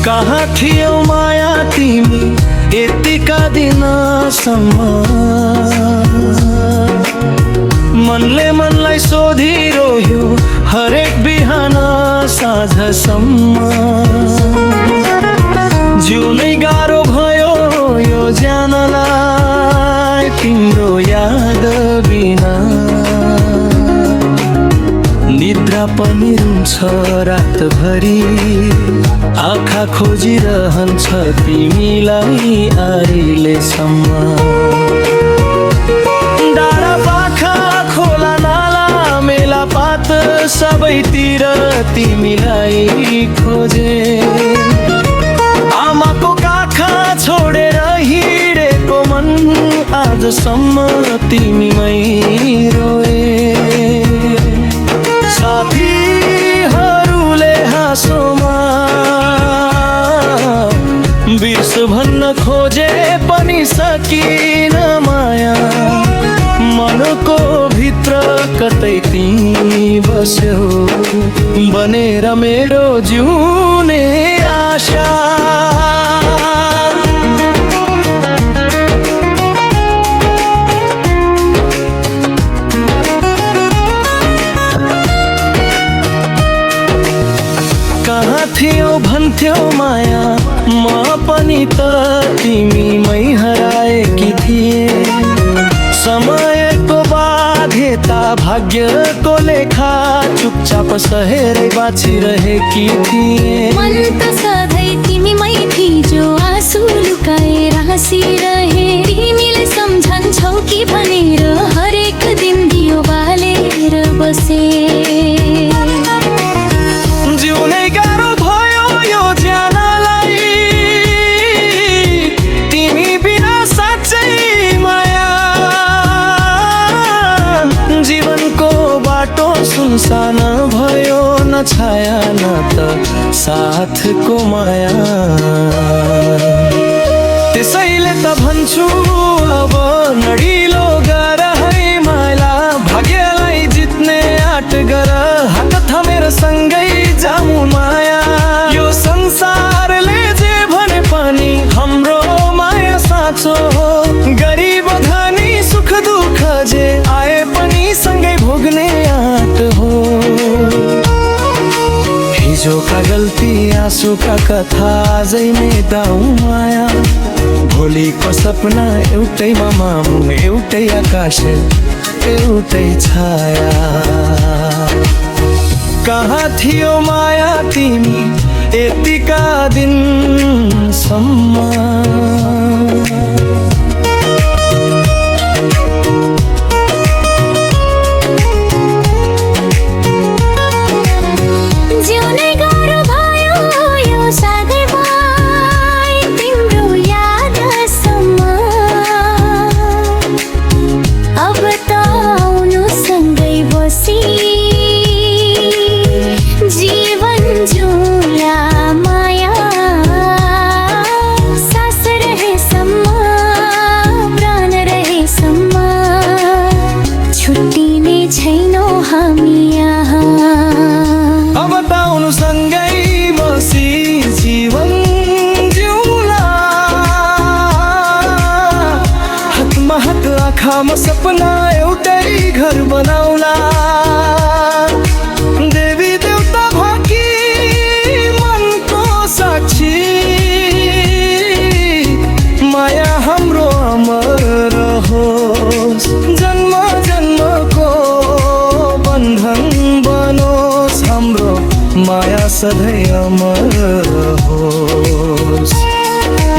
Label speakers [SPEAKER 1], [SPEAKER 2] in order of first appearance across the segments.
[SPEAKER 1] कहाँ थियो माया तिमी यतिका दिनसम्म, मनले मनलाई सोधिरह्यो हरेक बिहान साँझसम्म। जिउनै गाह्रो भयो यो ज्यानलाई तिम्रो याद बिना, निद्रा पनि रुन्छ रातभरि, आँखा खोजिरहन्छ तिमीलाई अहिलेसम्म। डाँडा पाखा खोला नाला मेला पात सबैतिर तिमीलाई खोजे, आमाको काखा छोडेर हिँडेको मन आजसम्म तिमीमै रोए। साथीहरूले हाँसोमा बिर्स भन्न खोजे पनि सकिन माया, मनको भित्र कतै तिमी बस्यौ बनेर मेरो जिउने आशा। कहाँ थियो भन्थ्यौ माया, म पनि त तिमीमै हराएकी थिए। समयको बाध्यता भाग्यको लेखा चुपचाप सहेरै बाँचिरहेकी थिए।
[SPEAKER 2] मन त सधैँ तिमीमै थिजो आँसु लुकाएर हाँसिरहे, तिमीले सम्झन्छौ कि भनेर हरेक दिन दियो बालेर बसे।
[SPEAKER 1] जिउनै गाह्रो भयो यो ज्यानलाई तिमी बिना साँच्चै माया, जीवनको बाटो सुनसान भयो न छाया न त साथको माया। त्यसैले त भन्छु अब नडिलो गर है माइला, भाग्यलाई जित्ने आँट गर, हात थमेर सँगै जाऊ माया। यो संसारले जे भने पनि हाम्रो माया साँचो हो, गरिब धनी सुख दुःख जे आए पनि सँगै भोग्ने आँट हो। हिजोका गल्ती आँसुका कथा आजै मेटाऊ माया, भोलिको सपना एउटैमा मामु एउटै आकाश एउटै छाया। कहाँ थियो माया तिमी यतिका दिनसम्म। आँखामा सपना एउटै घर बनाउला, देवी देवता भाकी मनको साक्षी, माया हाम्रो अमर होस्, जन्म जन्मको बन्धन बनोस्, हाम्रो माया सधैँ अमर होस्।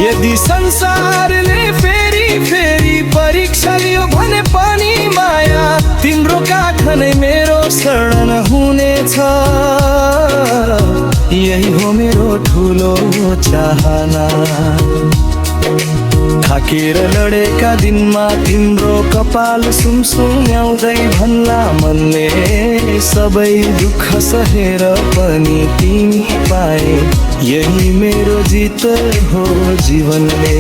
[SPEAKER 1] यदि संसारले फेरि फेरि परीक्षा लियो भने पनि माया, तिम्रो काख नै मेरो शरण हुनेछ, यही हो मेरो ठुलो चाहना। थाकेर लडेका दिनमा तिम्रो कपाल सुमसुम्याउँदै भन्ला मनले, सबै दुःख सहेर पनि तिमी पाए, यही मेरो जित हो जीवनले।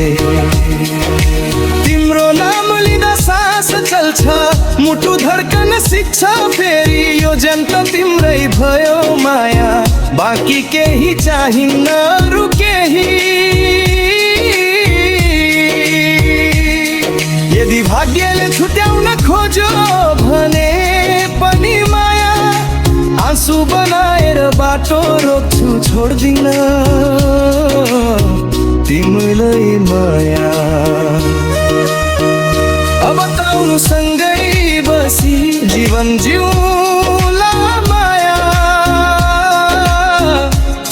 [SPEAKER 1] तिम्रो हाल्छ मुटु धड्कन सिक्छ फेरि यो जन्त तिम्रै भयो माया बाँकी केही चाहिन्न अरू केही यदि भाग्यले छुट्याउन खोज्यो भने पनि माया आँसु बनाएर बाटो रोक्छु छोड्दिन तिमीलाई माया अब ताउनु सँगै बसी जीवन जिउला माया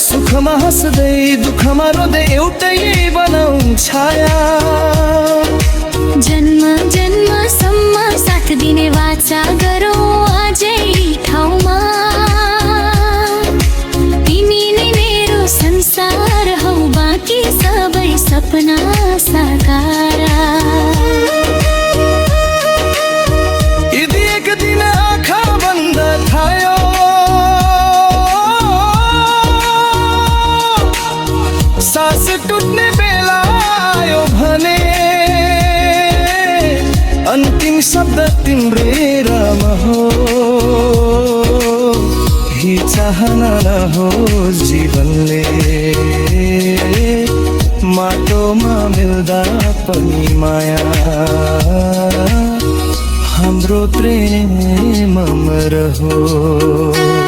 [SPEAKER 1] सुखमा हाँस्दै दुःखमा रोँदै एउटै बनाउँ छाया
[SPEAKER 2] जन्म जन्मसम्म साथ दिने वाचा गरौँ आजै ठाउँमा तिमी नै मेरो संसार हौ बाँकी सबै सपना साकार
[SPEAKER 1] यदि एक दिन आँखा बन्द खायो सास टुट्ने बेला आयो भने अन्तिम शब्द तिम्रै राम हो ही चाहना नहोस् जीवनले माटोमा मिल्दा पनि माया हाम्रो प्रेम अमर हो